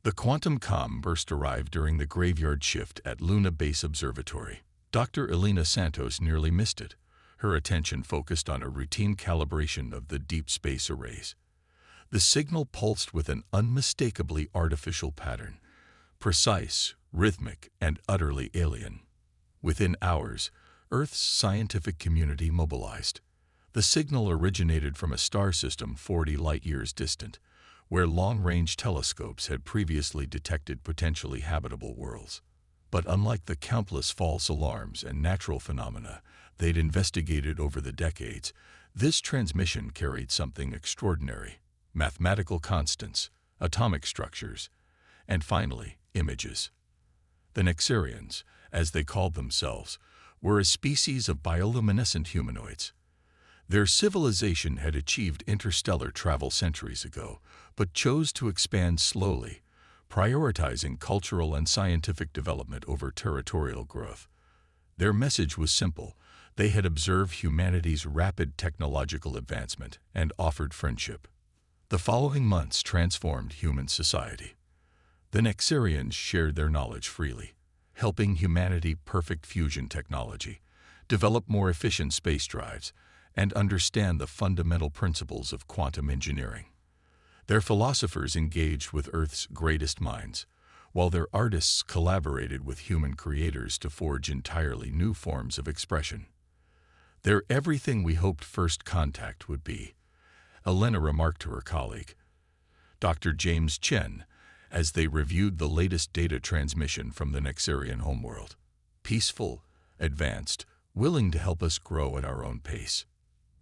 The quantum calm burst arrived during the graveyard shift at Luna Base Observatory. Dr. Elena Santos nearly missed it, her attention focused on a routine calibration of the deep space arrays. The signal pulsed with an unmistakably artificial pattern, precise, rhythmic, and utterly alien. Within hours, Earth's scientific community mobilized. The signal originated from a star system 40 light-years distant, where long-range telescopes had previously detected potentially habitable worlds. But unlike the countless false alarms and natural phenomena they'd investigated over the decades, this transmission carried something extraordinary: mathematical constants, atomic structures, and finally, images. The Nexarians, as they called themselves, were a species of bioluminescent humanoids. Their civilization had achieved interstellar travel centuries ago, but chose to expand slowly, prioritizing cultural and scientific development over territorial growth. Their message was simple: they had observed humanity's rapid technological advancement and offered friendship. The following months transformed human society. The Nexarians shared their knowledge freely, helping humanity perfect fusion technology, develop more efficient space drives, and understand the fundamental principles of quantum engineering. Their philosophers engaged with Earth's greatest minds, while their artists collaborated with human creators to forge entirely new forms of expression. "They're everything we hoped first contact would be," Elena remarked to her colleague, Dr. James Chen, as they reviewed the latest data transmission from the Nexarian homeworld. "Peaceful, advanced, willing to help us grow at our own pace."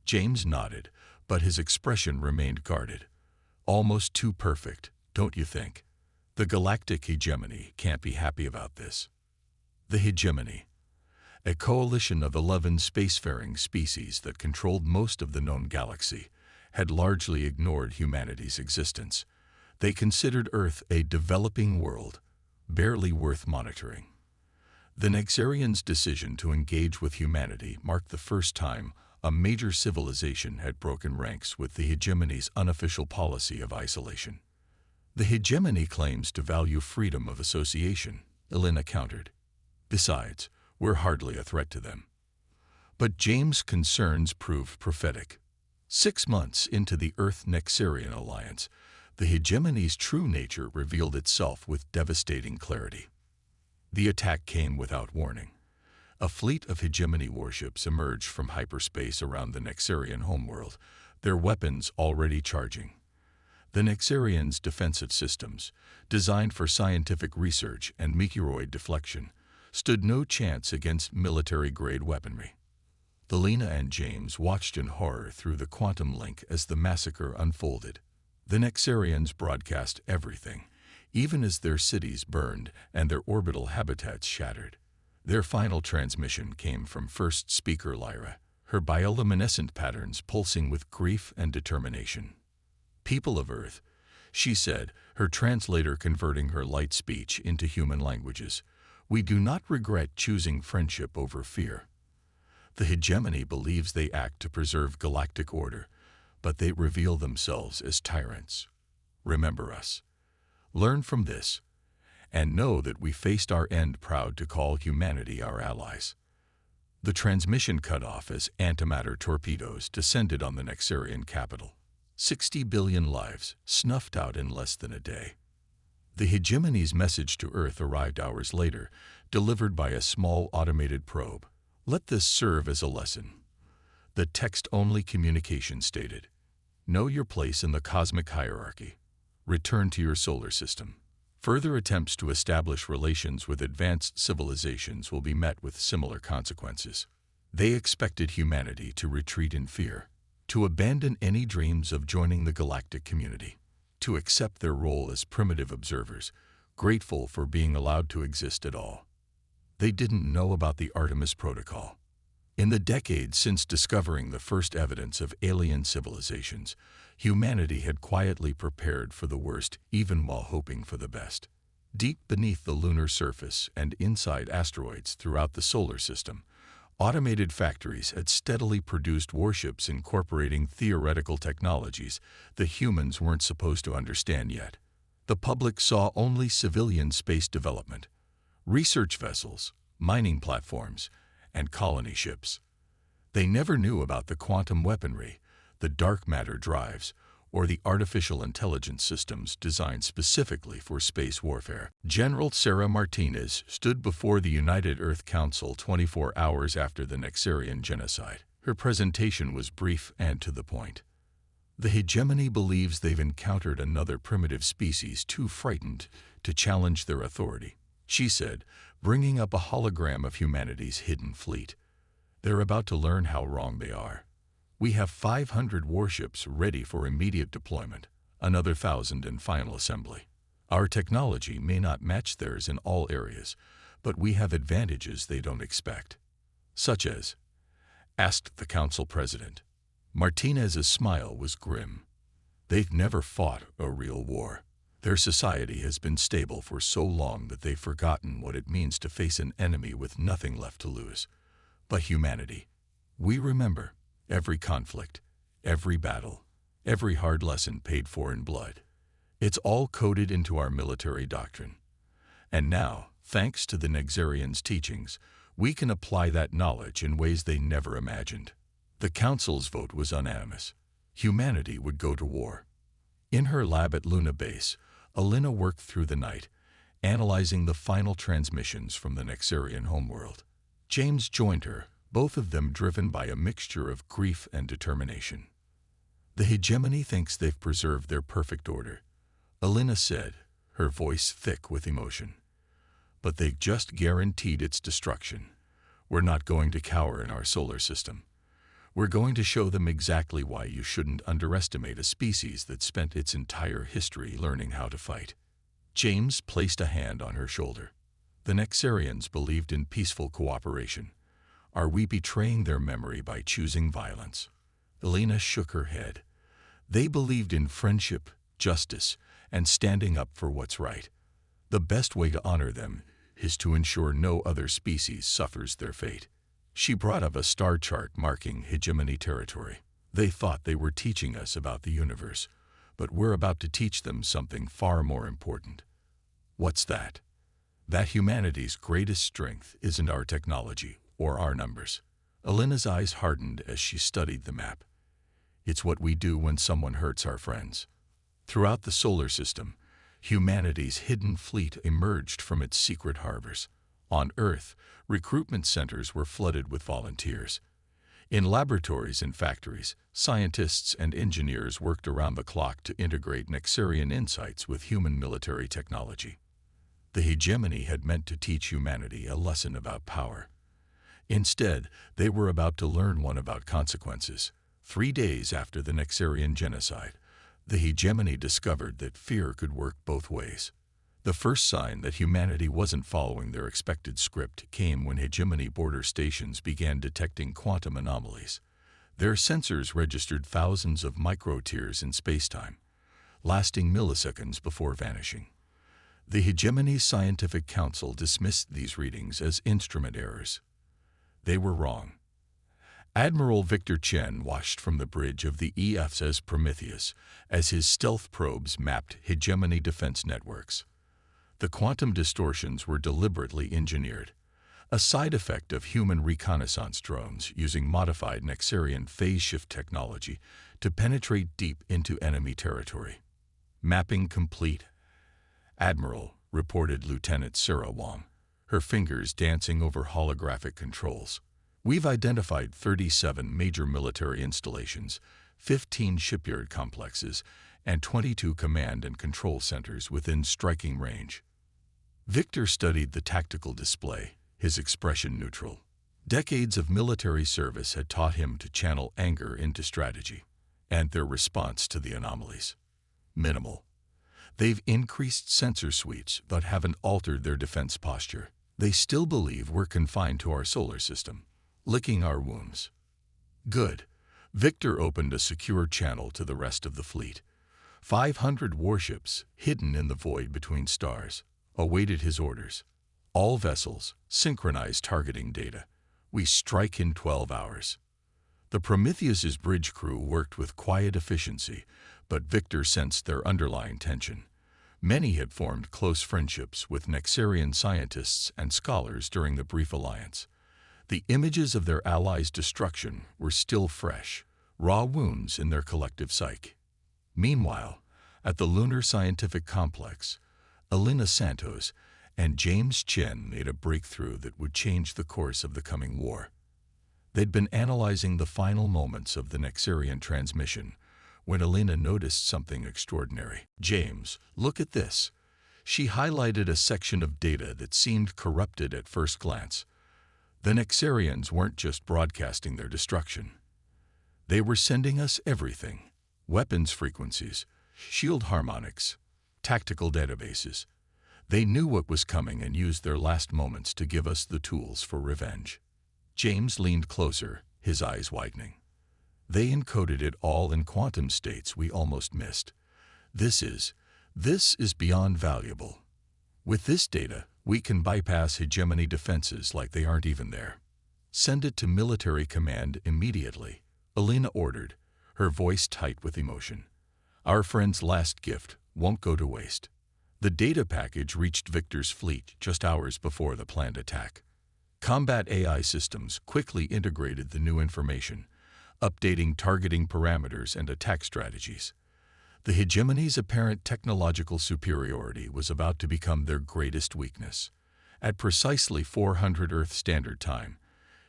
James nodded, but his expression remained guarded. "Almost too perfect, don't you think? The galactic hegemony can't be happy about this." The hegemony, a coalition of 11 spacefaring species that controlled most of the known galaxy, had largely ignored humanity's existence. They considered Earth a developing world, barely worth monitoring. The Nexarians' decision to engage with humanity marked the first time a major civilization had broken ranks with the hegemony's unofficial policy of isolation. "The hegemony claims to value freedom of association," Elena countered. "Besides, we're hardly a threat to them." But James' concerns proved prophetic. 6 months into the Earth-Nexarian alliance, the hegemony's true nature revealed itself with devastating clarity. The attack came without warning. A fleet of hegemony warships emerged from hyperspace around the Nexarian homeworld, their weapons already charging. The Nexarians' defensive systems, designed for scientific research and meteoroid deflection, stood no chance against military-grade weaponry. Elena and James watched in horror through the quantum link as the massacre unfolded. The Nexarians broadcast everything, even as their cities burned and their orbital habitats shattered. Their final transmission came from first speaker Lyra, her bioluminescent patterns pulsing with grief and determination. "People of Earth," she said, her translator converting her light speech into human languages, "we do not regret choosing friendship over fear. The hegemony believes they act to preserve galactic order, but they reveal themselves as tyrants. Remember us. Learn from this, and know that we faced our end proud to call humanity our allies." The transmission cut off as antimatter torpedoes descended on the Nexarian capital. 60 billion lives snuffed out in less than a day. The hegemony's message to Earth arrived hours later, delivered by a small automated probe. "Let this serve as a lesson." The text-only communication stated, "Know your place in the cosmic hierarchy. Return to your solar system." Further attempts to establish relations with advanced civilizations will be met with similar consequences. They expected humanity to retreat in fear, to abandon any dreams of joining the galactic community, to accept their role as primitive observers, grateful for being allowed to exist at all. They didn't know about the Artemis Protocol. In the decades since discovering the first evidence of alien civilizations, humanity had quietly prepared for the worst even while hoping for the best. Deep beneath the lunar surface and inside asteroids throughout the solar system, automated factories had steadily produced warships incorporating theoretical technologies the humans weren't supposed to understand yet. The public saw only civilian space development, research vessels, mining platforms, and colony ships. They never knew about the quantum weaponry, the dark matter drives, or the artificial intelligence systems designed specifically for space warfare. General Sarah Martinez stood before the United Earth Council 24 hours after the Nexarian genocide. Her presentation was brief and to the point. The hegemony believes they've encountered another primitive species too frightened to challenge their authority, she said, bringing up a hologram of humanity's hidden fleet. They're about to learn how wrong they are. We have 500 warships ready for immediate deployment, another 1,000 in final assembly. Our technology may not match theirs in all areas, but we have advantages they don't expect. Such as? Asked the council president. Martinez's smile was grim. They've never fought a real war. Their society has been stable for so long that they've forgotten what it means to face an enemy with nothing left to lose. But humanity, we remember every conflict, every battle, every hard lesson paid for in blood. It's all coded into our military doctrine. And now, thanks to the Nexarians' teachings, we can apply that knowledge in ways they never imagined. The council's vote was unanimous. Humanity would go to war. In her lab at Luna Base, Alina worked through the night, analyzing the final transmissions from the Nexarian homeworld. James joined her, both of them driven by a mixture of grief and determination. The hegemony thinks they've preserved their perfect order, Alina said, her voice thick with emotion. But they just guaranteed its destruction. We're not going to cower in our solar system. We're going to show them exactly why you shouldn't underestimate a species that spent its entire history learning how to fight. James placed a hand on her shoulder. The Nexarians believed in peaceful cooperation. Are we betraying their memory by choosing violence? Alina shook her head. They believed in friendship, justice, and standing up for what's right. The best way to honor them is to ensure no other species suffers their fate. She brought up a star chart marking hegemony territory. They thought they were teaching us about the universe, but we're about to teach them something far more important. What's that? That humanity's greatest strength isn't our technology or our numbers. Alina's eyes hardened as she studied the map. It's what we do when someone hurts our friends. Throughout the solar system, humanity's hidden fleet emerged from its secret harbors. On Earth, recruitment centers were flooded with volunteers. In laboratories and factories, scientists and engineers worked around the clock to integrate Nexarian insights with human military technology. The hegemony had meant to teach humanity a lesson about power. Instead, they were about to learn one about consequences. 3 days after the Nexarian genocide, the hegemony discovered that fear could work both ways. The first sign that humanity wasn't following their expected script came when hegemony border stations began detecting quantum anomalies. Their sensors registered thousands of micro-tears in spacetime, lasting milliseconds before vanishing. The hegemony's scientific council dismissed these readings as instrument errors. They were wrong. Admiral Victor Chen watched from the bridge of the EFSS Prometheus as his stealth probes mapped hegemony defense networks. The quantum distortions were deliberately engineered, a side effect of human reconnaissance drones using modified Nexarian phase shift technology to penetrate deep into enemy territory. Mapping complete, Admiral, reported Lieutenant Sarah Wong, her fingers dancing over holographic controls. We've identified 37 major military installations, 15 shipyard complexes, and 22 command and control centers within striking range. Victor studied the tactical display, his expression neutral. Decades of military service had taught him to channel anger into strategy, and their response to the anomalies: minimal. They've increased sensor suites but haven't altered their defense posture. They still believe we're confined to our solar system, licking our wounds. Good. Victor opened a secure channel to the rest of the fleet. 500 warships, hidden in the void between stars, awaited his orders. All vessels, synchronize targeting data. We strike in 12 hours. The Prometheus's bridge crew worked with quiet efficiency, but Victor sensed their underlying tension. Many had formed close friendships with Nexarian scientists and scholars during the brief alliance. The images of their allies' destruction were still fresh, raw wounds in their collective psyche. Meanwhile, at the Lunar Scientific Complex, Elena Santos and James Chen made a breakthrough that would change the course of the coming war. They'd been analyzing the final moments of the Nexarian transmission when Elena noticed something extraordinary. "James, look at this." She highlighted a section of data that seemed corrupted at first glance. The Nexarians weren't just broadcasting their destruction. They were sending us everything: weapons frequencies, shield harmonics, tactical databases. They knew what was coming and used their last moments to give us the tools for revenge. James leaned closer, his eyes widening. They encoded it all in quantum states we almost missed. This is beyond valuable. With this data, we can bypass hegemony defenses like they aren't even there. "Send it to military command immediately," Elena ordered, her voice tight with emotion. "Our friend's last gift won't go to waste." The data package reached Victor's fleet just hours before the planned attack. Combat AI systems quickly integrated the new information, updating targeting parameters and attack strategies. The hegemony's apparent technological superiority was about to become their greatest weakness. At precisely 400 Earth Standard Time,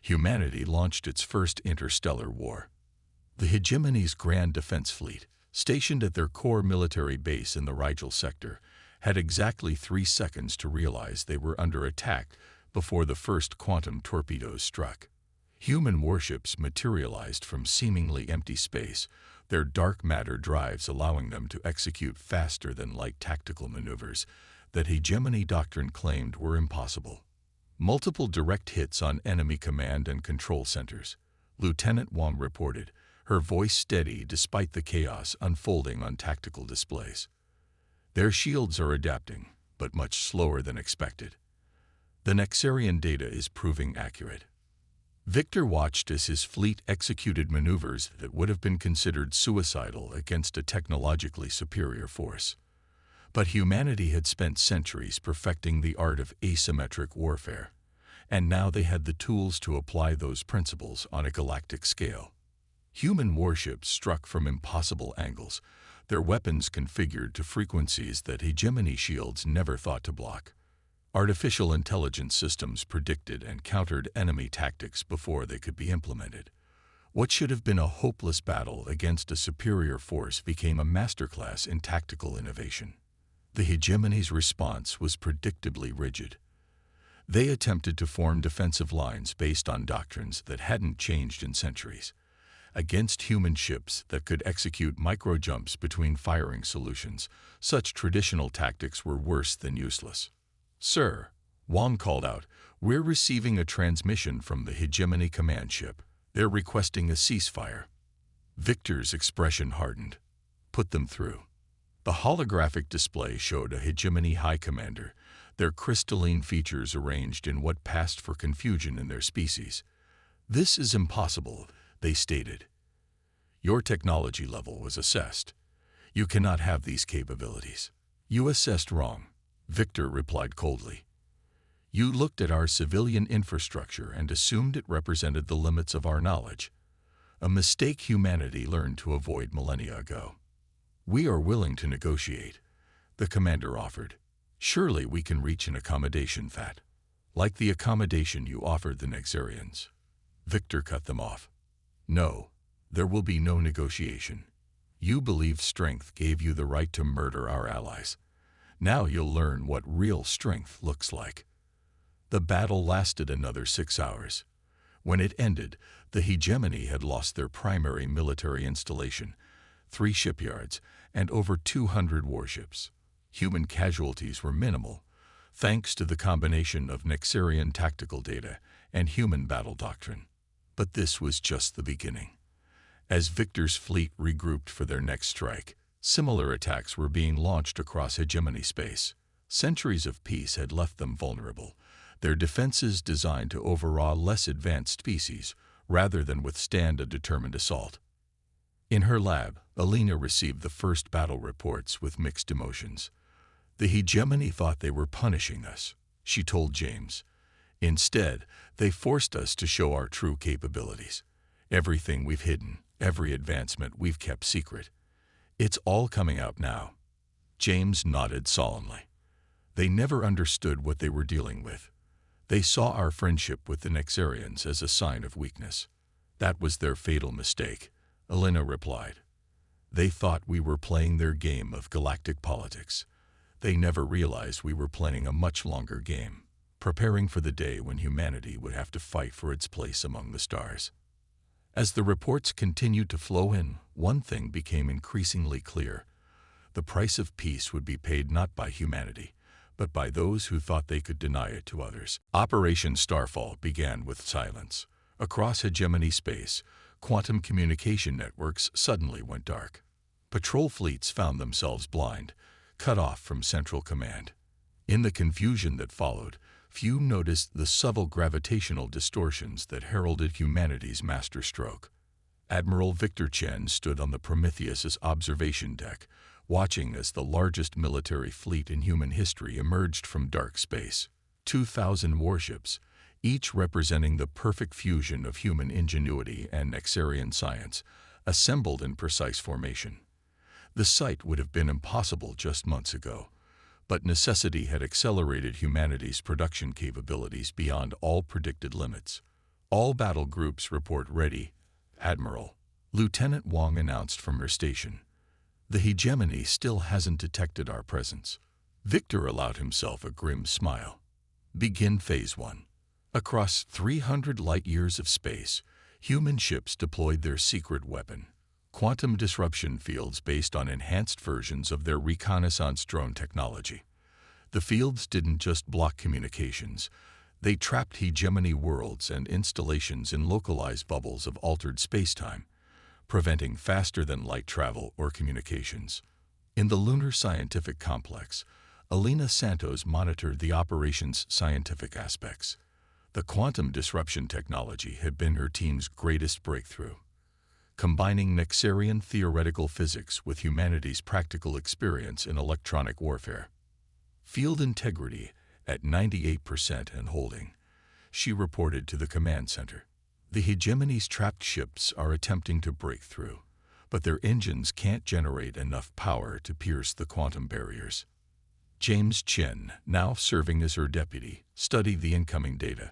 humanity launched its first interstellar war. The hegemony's Grand Defense Fleet, stationed at their core military base in the Rigel sector, had exactly 3 seconds to realize they were under attack before the first quantum torpedoes struck. Human warships materialized from seemingly empty space, their dark matter drives allowing them to execute faster-than-light tactical maneuvers that hegemony doctrine claimed were impossible. Multiple direct hits on enemy command and control centers, Lieutenant Wong reported, her voice steady despite the chaos unfolding on tactical displays. "Their shields are adapting, but much slower than expected. The Nexarian data is proving accurate." Victor watched as his fleet executed maneuvers that would have been considered suicidal against a technologically superior force. But humanity had spent centuries perfecting the art of asymmetric warfare, and now they had the tools to apply those principles on a galactic scale. Human warships struck from impossible angles, their weapons configured to frequencies that hegemony shields never thought to block. Artificial intelligence systems predicted and countered enemy tactics before they could be implemented. What should have been a hopeless battle against a superior force became a masterclass in tactical innovation. The hegemony's response was predictably rigid. They attempted to form defensive lines based on doctrines that hadn't changed in centuries, against human ships that could execute micro-jumps between firing solutions. Such traditional tactics were worse than useless. "Sir," Wong called out, "we're receiving a transmission from the hegemony command ship. They're requesting a ceasefire." Victor's expression hardened. "Put them through." The holographic display showed a hegemony high commander, their crystalline features arranged in what passed for confusion in their species. "This is impossible," they stated. "Your technology level was assessed. You cannot have these capabilities." "You assessed wrong," Victor replied coldly. "You looked at our civilian infrastructure and assumed it represented the limits of our knowledge, a mistake humanity learned to avoid millennia ago." "We are willing to negotiate," the commander offered. "Surely we can reach an accommodation that, like the accommodation you offered the Nexarians." Victor cut them off. "No, there will be no negotiation. You believed strength gave you the right to murder our allies. Now you'll learn what real strength looks like." The battle lasted another 6 hours. When it ended, the hegemony had lost their primary military installation, 3 shipyards, and over 200 warships. Human casualties were minimal, thanks to the combination of Nexarian tactical data and human battle doctrine. But this was just the beginning. As Victor's fleet regrouped for their next strike, similar attacks were being launched across hegemony space. Centuries of peace had left them vulnerable, their defenses designed to overawe less advanced species rather than withstand a determined assault. In her lab, Elena received the first battle reports with mixed emotions. The hegemony thought they were punishing us, she told James. Instead, they forced us to show our true capabilities. Everything we've hidden, every advancement we've kept secret. It's all coming out now. James nodded solemnly. They never understood what they were dealing with. They saw our friendship with the Nexarians as a sign of weakness. That was their fatal mistake, Elena replied. They thought we were playing their game of galactic politics. They never realized we were playing a much longer game, preparing for the day when humanity would have to fight for its place among the stars. As the reports continued to flow in, one thing became increasingly clear. The price of peace would be paid not by humanity, but by those who thought they could deny it to others. Operation Starfall began with silence. Across hegemony space, quantum communication networks suddenly went dark. Patrol fleets found themselves blind, cut off from central command. In the confusion that followed, few noticed the subtle gravitational distortions that heralded humanity's masterstroke. Admiral Victor Chen stood on the Prometheus's observation deck, watching as the largest military fleet in human history emerged from dark space. 2,000 warships, each representing the perfect fusion of human ingenuity and Nexarian science, assembled in precise formation. The sight would have been impossible just months ago, but necessity had accelerated humanity's production capabilities beyond all predicted limits. All battle groups report ready, Admiral, Lieutenant Wong announced from her station. The hegemony still hasn't detected our presence. Victor allowed himself a grim smile. Begin Phase 1. Across 300 light-years of space, human ships deployed their secret weapon, quantum disruption fields based on enhanced versions of their reconnaissance drone technology. The fields didn't just block communications. They trapped hegemony worlds and installations in localized bubbles of altered spacetime, preventing faster-than-light travel or communications. In the Lunar Scientific Complex, Elena Santos monitored the operation's scientific aspects. The quantum disruption technology had been her team's greatest breakthrough, combining Nexarian theoretical physics with humanity's practical experience in electronic warfare. Field integrity at 98% and holding, she reported to the command center. The hegemony's trapped ships are attempting to break through, but their engines can't generate enough power to pierce the quantum barriers. James Chen, now serving as her deputy, studied the incoming data.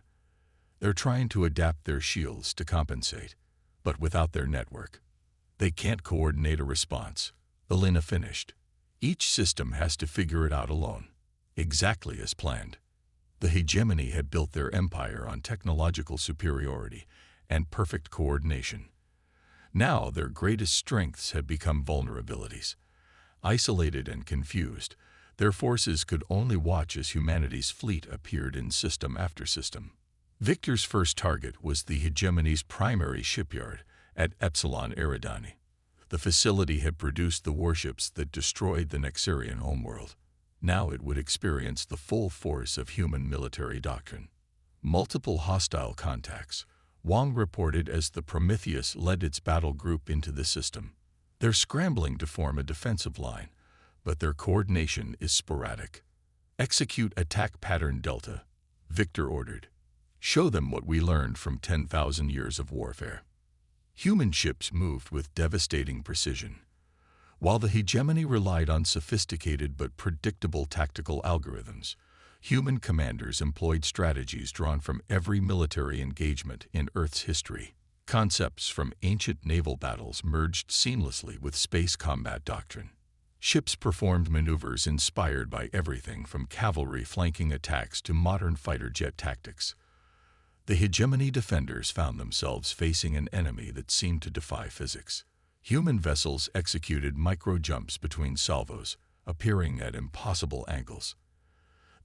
They're trying to adapt their shields to compensate, but without their network, they can't coordinate a response, Elena finished. Each system has to figure it out alone, exactly as planned. The hegemony had built their empire on technological superiority and perfect coordination. Now their greatest strengths had become vulnerabilities. Isolated and confused, their forces could only watch as humanity's fleet appeared in system after system. Victor's first target was the hegemony's primary shipyard at Epsilon Eridani. The facility had produced the warships that destroyed the Nexarian homeworld. Now it would experience the full force of human military doctrine. Multiple hostile contacts, Wong reported as the Prometheus led its battle group into the system. They're scrambling to form a defensive line, but their coordination is sporadic. Execute attack pattern Delta, Victor ordered. Show them what we learned from 10,000 years of warfare. Human ships moved with devastating precision. While the hegemony relied on sophisticated but predictable tactical algorithms, human commanders employed strategies drawn from every military engagement in Earth's history. Concepts from ancient naval battles merged seamlessly with space combat doctrine. Ships performed maneuvers inspired by everything from cavalry flanking attacks to modern fighter jet tactics. The hegemony defenders found themselves facing an enemy that seemed to defy physics. Human vessels executed micro-jumps between salvos, appearing at impossible angles.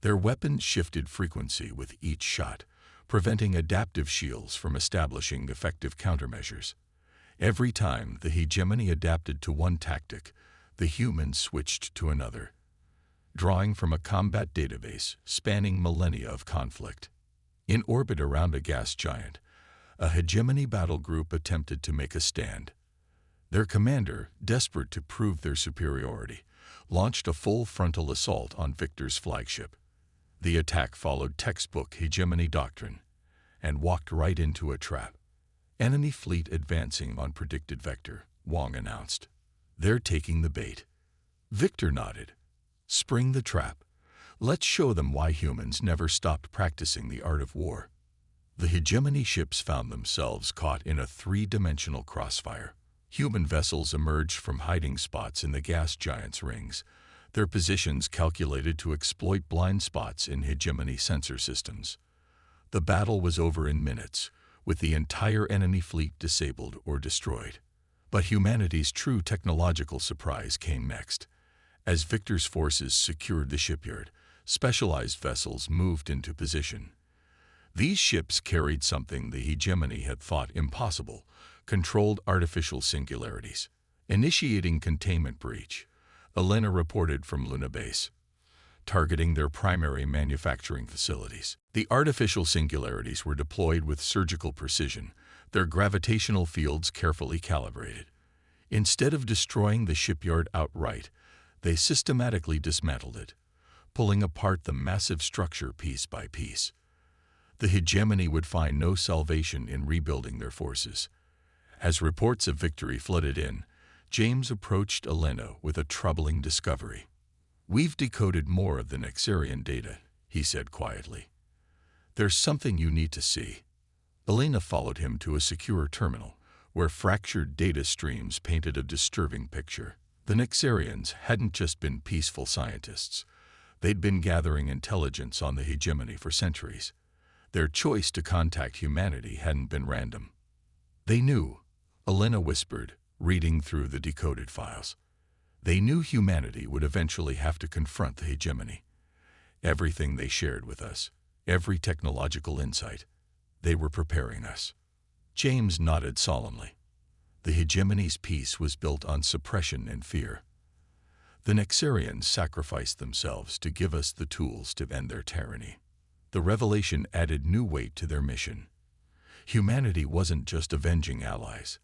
Their weapons shifted frequency with each shot, preventing adaptive shields from establishing effective countermeasures. Every time the hegemony adapted to one tactic, the humans switched to another, drawing from a combat database spanning millennia of conflict. In orbit around a gas giant, a hegemony battle group attempted to make a stand. Their commander, desperate to prove their superiority, launched a full frontal assault on Victor's flagship. The attack followed textbook hegemony doctrine and walked right into a trap. Enemy fleet advancing on predicted vector, Wong announced. They're taking the bait. Victor nodded. Spring the trap. Let's show them why humans never stopped practicing the art of war. The hegemony ships found themselves caught in a three-dimensional crossfire. Human vessels emerged from hiding spots in the gas giants' rings, their positions calculated to exploit blind spots in hegemony sensor systems. The battle was over in minutes, with the entire enemy fleet disabled or destroyed. But humanity's true technological surprise came next. As Victor's forces secured the shipyard, specialized vessels moved into position. These ships carried something the hegemony had thought impossible: controlled artificial singularities. Initiating containment breach, Elena reported from Luna Base, targeting their primary manufacturing facilities. The artificial singularities were deployed with surgical precision, their gravitational fields carefully calibrated. Instead of destroying the shipyard outright, they systematically dismantled it, pulling apart the massive structure piece by piece. The hegemony would find no salvation in rebuilding their forces. As reports of victory flooded in, James approached Elena with a troubling discovery. "We've decoded more of the Nexarian data," he said quietly. "There's something you need to see." Elena followed him to a secure terminal, where fractured data streams painted a disturbing picture. The Nexarians hadn't just been peaceful scientists. They'd been gathering intelligence on the hegemony for centuries. Their choice to contact humanity hadn't been random. They knew, Elena whispered, reading through the decoded files. They knew humanity would eventually have to confront the hegemony. Everything they shared with us, every technological insight, they were preparing us. James nodded solemnly. The hegemony's peace was built on suppression and fear. The Nexarians sacrificed themselves to give us the tools to end their tyranny. The revelation added new weight to their mission. Humanity wasn't just avenging allies.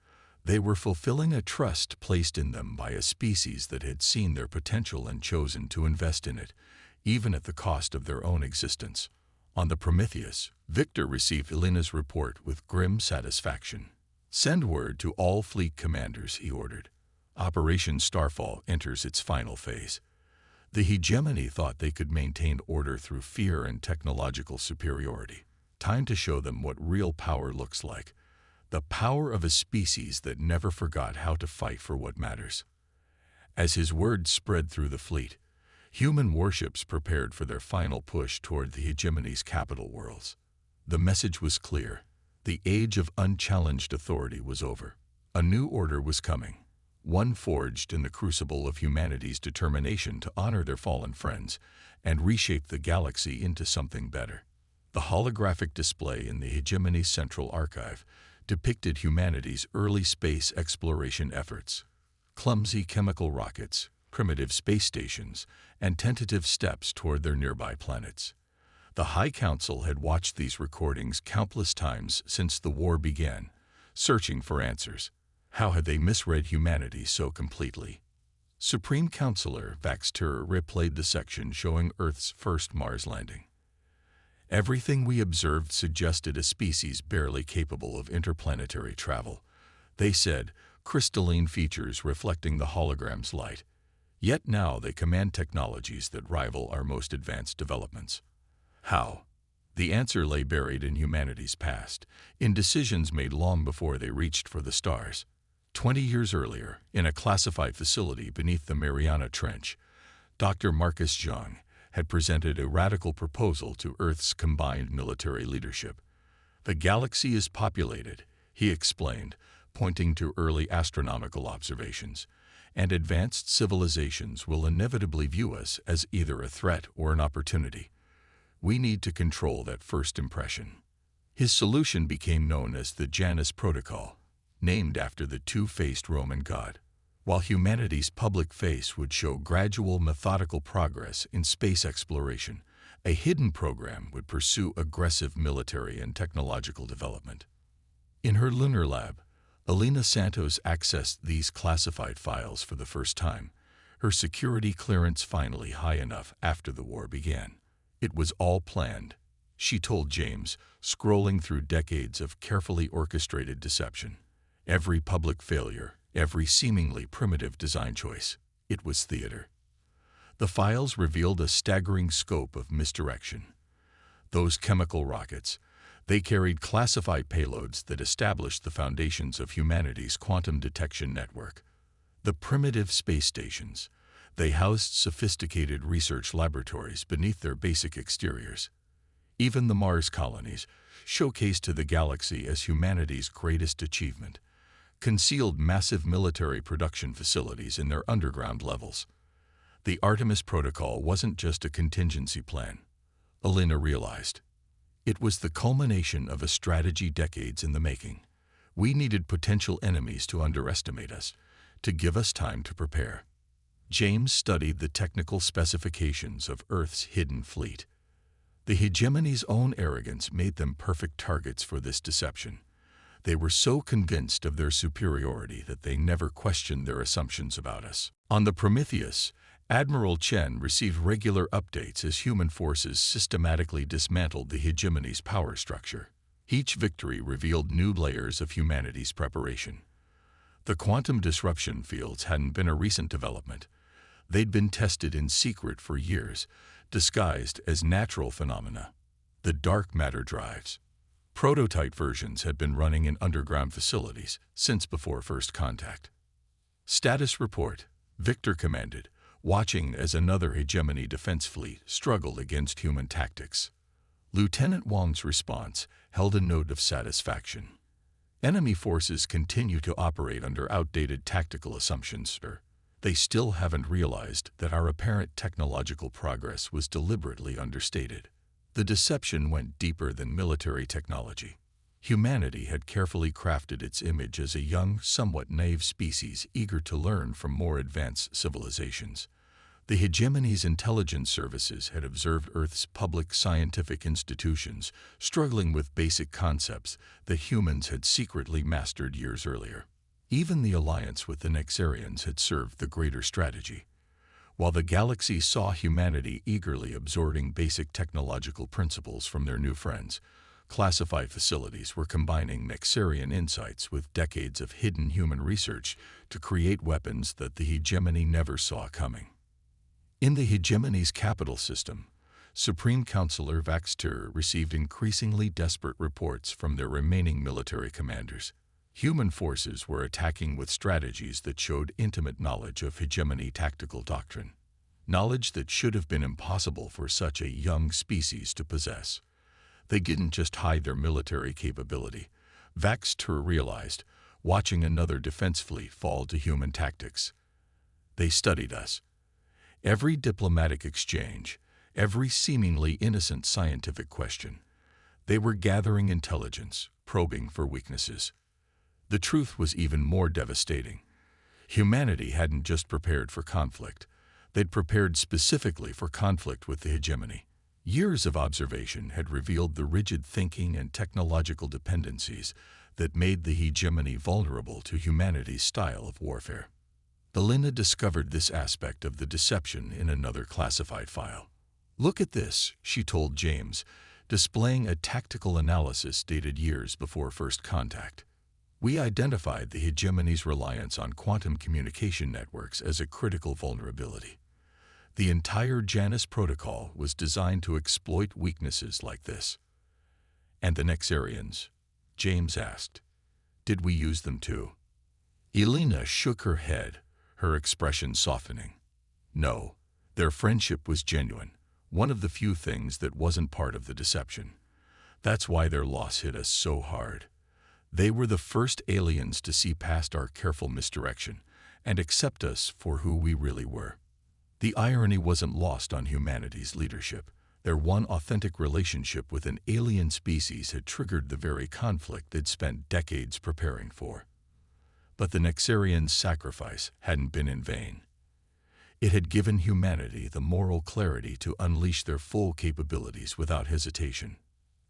They were fulfilling a trust placed in them by a species that had seen their potential and chosen to invest in it, even at the cost of their own existence. On the Prometheus, Victor received Elena's report with grim satisfaction. "Send word to all fleet commanders," he ordered. Operation Starfall enters its final phase. The hegemony thought they could maintain order through fear and technological superiority. Time to show them what real power looks like. The power of a species that never forgot how to fight for what matters. As his words spread through the fleet, human warships prepared for their final push toward the hegemony's capital worlds. The message was clear. The age of unchallenged authority was over. A new order was coming. One forged in the crucible of humanity's determination to honor their fallen friends and reshape the galaxy into something better. The holographic display in the hegemony's central archive depicted humanity's early space exploration efforts. Clumsy chemical rockets, primitive space stations, and tentative steps toward their nearby planets. The High Council had watched these recordings countless times since the war began, searching for answers. How had they misread humanity so completely? Supreme Counselor Vaxtur replayed the section showing Earth's first Mars landing. Everything we observed suggested a species barely capable of interplanetary travel. They said, crystalline features reflecting the hologram's light. Yet now they command technologies that rival our most advanced developments. How? The answer lay buried in humanity's past, in decisions made long before they reached for the stars. 20 years earlier, in a classified facility beneath the Mariana Trench, Dr. Marcus Jung had presented a radical proposal to Earth's combined military leadership. "The galaxy is populated," he explained, pointing to early astronomical observations, "and advanced civilizations will inevitably view us as either a threat or an opportunity. We need to control that first impression." His solution became known as the Janus Protocol, named after the two-faced Roman god. While humanity's public face would show gradual, methodical progress in space exploration, a hidden program would pursue aggressive military and technological development. In her lunar lab, Elena Santos accessed these classified files for the first time, her security clearance finally high enough after the war began. It was all planned, she told James, scrolling through decades of carefully orchestrated deception. Every public failure, every seemingly primitive design choice, it was theater. The files revealed a staggering scope of misdirection. Those chemical rockets, they carried classified payloads that established the foundations of humanity's quantum detection network. The primitive space stations, they housed sophisticated research laboratories beneath their basic exteriors. Even the Mars colonies, showcased to the galaxy as humanity's greatest achievement, concealed massive military production facilities in their underground levels. The Artemis Protocol wasn't just a contingency plan, Elena realized. It was the culmination of a strategy decades in the making. We needed potential enemies to underestimate us, to give us time to prepare. James studied the technical specifications of Earth's hidden fleet. The hegemony's own arrogance made them perfect targets for this deception. They were so convinced of their superiority that they never questioned their assumptions about us. On the Prometheus, Admiral Chen received regular updates as human forces systematically dismantled the hegemony's power structure. Each victory revealed new layers of humanity's preparation. The quantum disruption fields hadn't been a recent development. They'd been tested in secret for years, disguised as natural phenomena. The dark matter drives. Prototype versions had been running in underground facilities since before first contact. Status report, Victor commanded, watching as another hegemony defense fleet struggled against human tactics. Lieutenant Wang's response held a note of satisfaction. Enemy forces continue to operate under outdated tactical assumptions, sir. They still haven't realized that our apparent technological progress was deliberately understated. The deception went deeper than military technology. Humanity had carefully crafted its image as a young, somewhat naive species eager to learn from more advanced civilizations. The hegemony's intelligence services had observed Earth's public scientific institutions struggling with basic concepts that humans had secretly mastered years earlier. Even the alliance with the Nexarians had served the greater strategy. While the galaxy saw humanity eagerly absorbing basic technological principles from their new friends, classified facilities were combining Nexarian insights with decades of hidden human research to create weapons that the hegemony never saw coming. In the hegemony's capital system, Supreme Counselor Vaxtur received increasingly desperate reports from their remaining military commanders. Human forces were attacking with strategies that showed intimate knowledge of hegemony tactical doctrine, knowledge that should have been impossible for such a young species to possess. They didn't just hide their military capability, Vaxtur realized, watching another defense fleet fall to human tactics. They studied us. Every diplomatic exchange, every seemingly innocent scientific question, they were gathering intelligence, probing for weaknesses. The truth was even more devastating. Humanity hadn't just prepared for conflict. They'd prepared specifically for conflict with the hegemony. Years of observation had revealed the rigid thinking and technological dependencies that made the hegemony vulnerable to humanity's style of warfare. Elena discovered this aspect of the deception in another classified file. "Look at this," she told James, displaying a tactical analysis dated years before first contact. "We identified the hegemony's reliance on quantum communication networks as a critical vulnerability. The entire Janus protocol was designed to exploit weaknesses like this." "And the Nexarians?" James asked. "Did we use them too?" Elena shook her head, her expression softening. "No, their friendship was genuine, one of the few things that wasn't part of the deception. That's why their loss hit us so hard. They were the first aliens to see past our careful misdirection and accept us for who we really were." The irony wasn't lost on humanity's leadership. Their one authentic relationship with an alien species had triggered the very conflict they'd spent decades preparing for. But the Nexarians' sacrifice hadn't been in vain. It had given humanity the moral clarity to unleash their full capabilities without hesitation.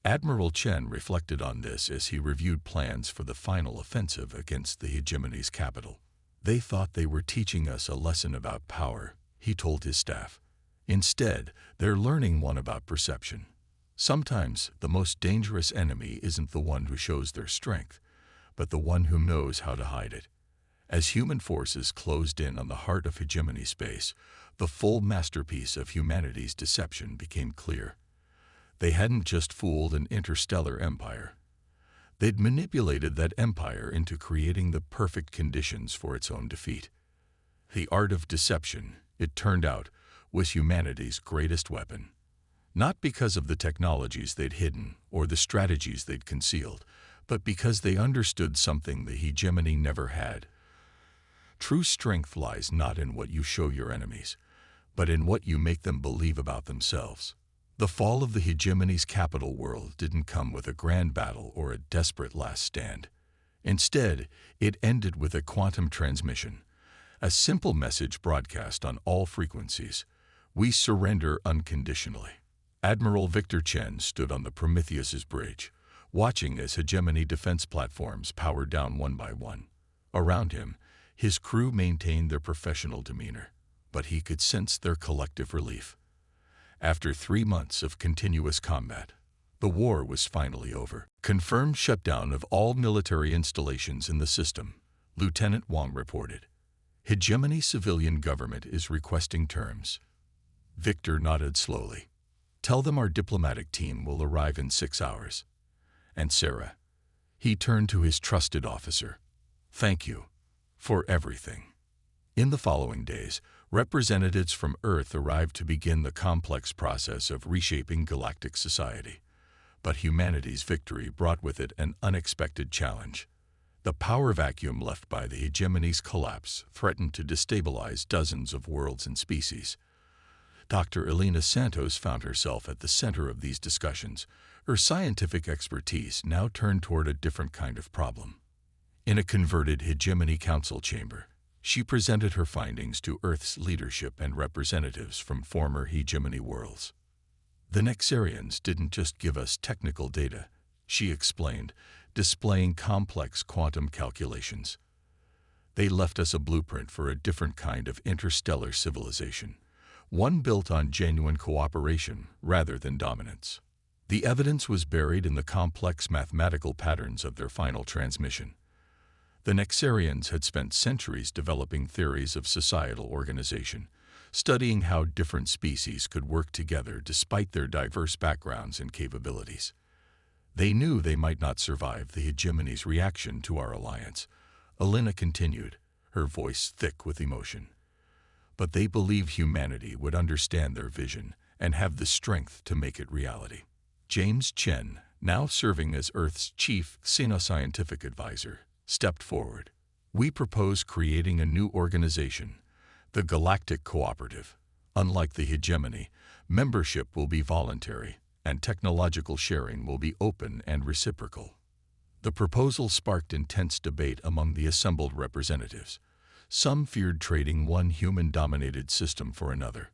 Admiral Chen reflected on this as he reviewed plans for the final offensive against the hegemony's capital. They thought they were teaching us a lesson about power, he told his staff. Instead, they're learning one about perception. Sometimes the most dangerous enemy isn't the one who shows their strength, but the one who knows how to hide it. As human forces closed in on the heart of hegemony space, the full masterpiece of humanity's deception became clear. They hadn't just fooled an interstellar empire. They'd manipulated that empire into creating the perfect conditions for its own defeat. The art of deception, it turned out, was humanity's greatest weapon. Not because of the technologies they'd hidden or the strategies they'd concealed, but because they understood something the hegemony never had. True strength lies not in what you show your enemies, but in what you make them believe about themselves. The fall of the hegemony's capital world didn't come with a grand battle or a desperate last stand. Instead, it ended with a quantum transmission, a simple message broadcast on all frequencies. We surrender unconditionally. Admiral Victor Chen stood on the Prometheus's bridge, watching as hegemony defense platforms powered down one by one. Around him, his crew maintained their professional demeanor, but he could sense their collective relief. After 3 months of continuous combat, the war was finally over. Confirmed shutdown of all military installations in the system, Lieutenant Wang reported. Hegemony civilian government is requesting terms. Victor nodded slowly. Tell them our diplomatic team will arrive in 6 hours. And Sarah, he turned to his trusted officer. Thank you for everything. In the following days, representatives from Earth arrived to begin the complex process of reshaping galactic society. But humanity's victory brought with it an unexpected challenge. The power vacuum left by the hegemony's collapse threatened to destabilize dozens of worlds and species. Dr. Elena Santos found herself at the center of these discussions. Her scientific expertise now turned toward a different kind of problem. In a converted Hegemony Council chamber, she presented her findings to Earth's leadership and representatives from former hegemony worlds. The Nexarians didn't just give us technical data, she explained, displaying complex quantum calculations. They left us a blueprint for a different kind of interstellar civilization, one built on genuine cooperation rather than dominance. The evidence was buried in the complex mathematical patterns of their final transmission. The Nexarians had spent centuries developing theories of societal organization, studying how different species could work together despite their diverse backgrounds and capabilities. They knew they might not survive the hegemony's reaction to our alliance. Elena continued, her voice thick with emotion. But they believed humanity would understand their vision and have the strength to make it reality. James Chen, now serving as Earth's chief xenoscientific advisor, stepped forward. We propose creating a new organization, the Galactic Cooperative. Unlike the hegemony, membership will be voluntary, and technological sharing will be open and reciprocal. The proposal sparked intense debate among the assembled representatives. Some feared trading one human-dominated system for another.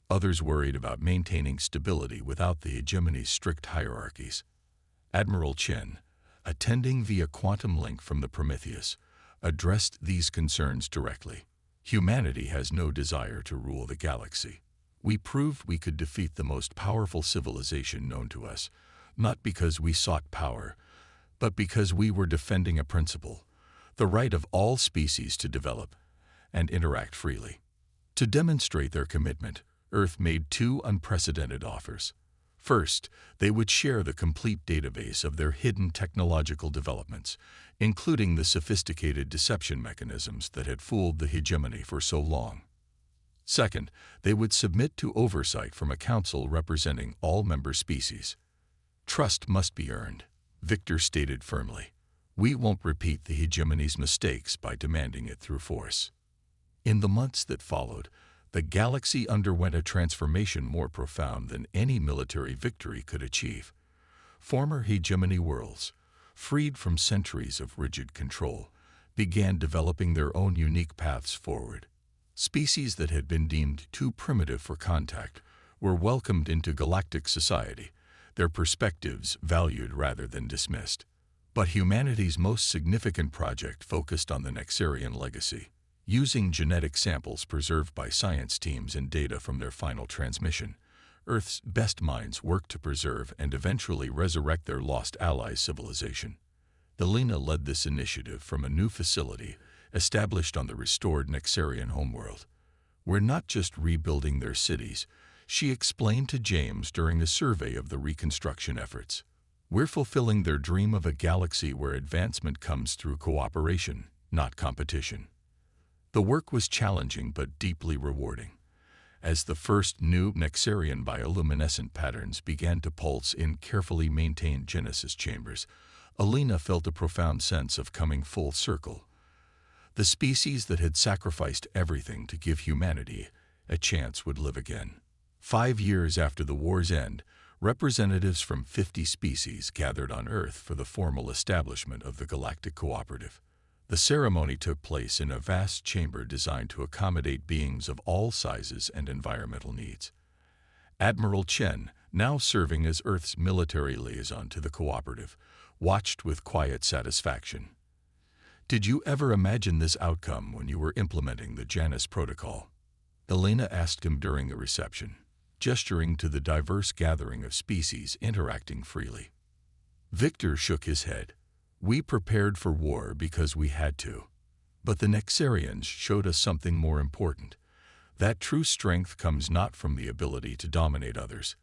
Others worried about maintaining stability without the hegemony's strict hierarchies. Admiral Chen, attending via quantum link from the Prometheus, addressed these concerns directly. Humanity has no desire to rule the galaxy. We proved we could defeat the most powerful civilization known to us, not because we sought power, but because we were defending a principle, the right of all species to develop and interact freely. To demonstrate their commitment, Earth made 2 unprecedented offers. First, they would share the complete database of their hidden technological developments, including the sophisticated deception mechanisms that had fooled the hegemony for so long. Second, they would submit to oversight from a council representing all member species. Trust must be earned, Victor stated firmly. We won't repeat the hegemony's mistakes by demanding it through force. In the months that followed, the galaxy underwent a transformation more profound than any military victory could achieve. Former hegemony worlds, freed from centuries of rigid control, began developing their own unique paths forward. Species that had been deemed too primitive for contact were welcomed into galactic society, their perspectives valued rather than dismissed. But humanity's most significant project focused on the Nexarian legacy. Using genetic samples preserved by science teams and data from their final transmission, Earth's best minds worked to preserve and eventually resurrect their lost allies' civilization. Elena led this initiative from a new facility established on the restored Nexarian homeworld. "We're not just rebuilding their cities," she explained to James during a survey of the reconstruction efforts. "We're fulfilling their dream of a galaxy where advancement comes through cooperation, not competition." The work was challenging but deeply rewarding. As the first new Nexarian bioluminescent patterns began to pulse in carefully maintained Genesis chambers, Elena felt a profound sense of coming full circle. The species that had sacrificed everything to give humanity a chance would live again. 5 years after the war's end, representatives from 50 species gathered on Earth for the formal establishment of the Galactic Cooperative. The ceremony took place in a vast chamber designed to accommodate beings of all sizes and environmental needs. Admiral Chen, now serving as Earth's military liaison to the cooperative, watched with quiet satisfaction. "Did you ever imagine this outcome when you were implementing the Janus Protocol?" Elena asked him during the reception, gesturing to the diverse gathering of species interacting freely. Victor shook his head. "We prepared for war because we had to. But the Nexarians showed us something more important. That true strength comes not from the ability to dominate others,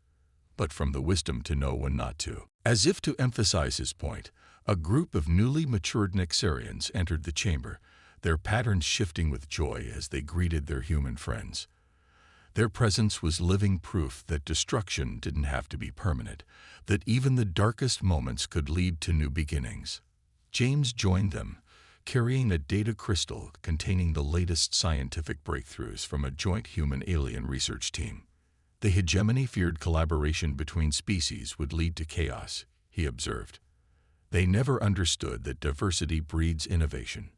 but from the wisdom to know when not to." As if to emphasize his point, a group of newly matured Nexarians entered the chamber, their patterns shifting with joy as they greeted their human friends. Their presence was living proof that destruction didn't have to be permanent, that even the darkest moments could lead to new beginnings. James joined them, carrying a data crystal containing the latest scientific breakthroughs from a joint human-alien research team. The hegemony feared collaboration between species would lead to chaos, he observed. They never understood that diversity breeds innovation.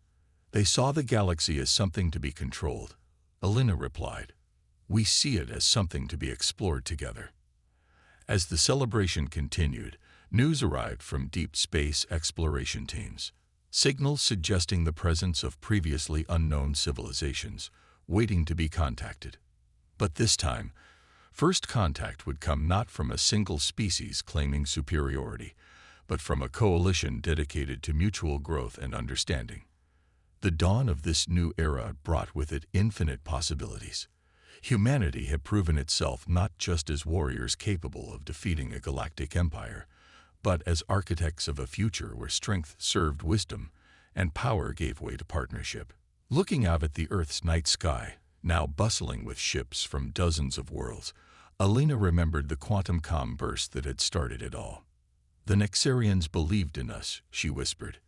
They saw the galaxy as something to be controlled. Elena replied, "We see it as something to be explored together." As the celebration continued, news arrived from deep space exploration teams, signals suggesting the presence of previously unknown civilizations waiting to be contacted. But this time, first contact would come not from a single species claiming superiority, but from a coalition dedicated to mutual growth and understanding. The dawn of this new era brought with it infinite possibilities. Humanity had proven itself not just as warriors capable of defeating a galactic empire, but as architects of a future where strength served wisdom and power gave way to partnership. Looking out at the Earth's night sky, now bustling with ships from dozens of worlds, Elena remembered the quantum calm burst that had started it all. "The Nexarians believed in us," she whispered,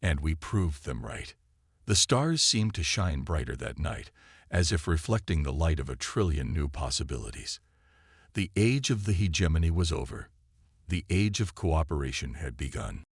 "and we proved them right." The stars seemed to shine brighter that night, as if reflecting the light of a trillion new possibilities. The age of the hegemony was over. The age of cooperation had begun.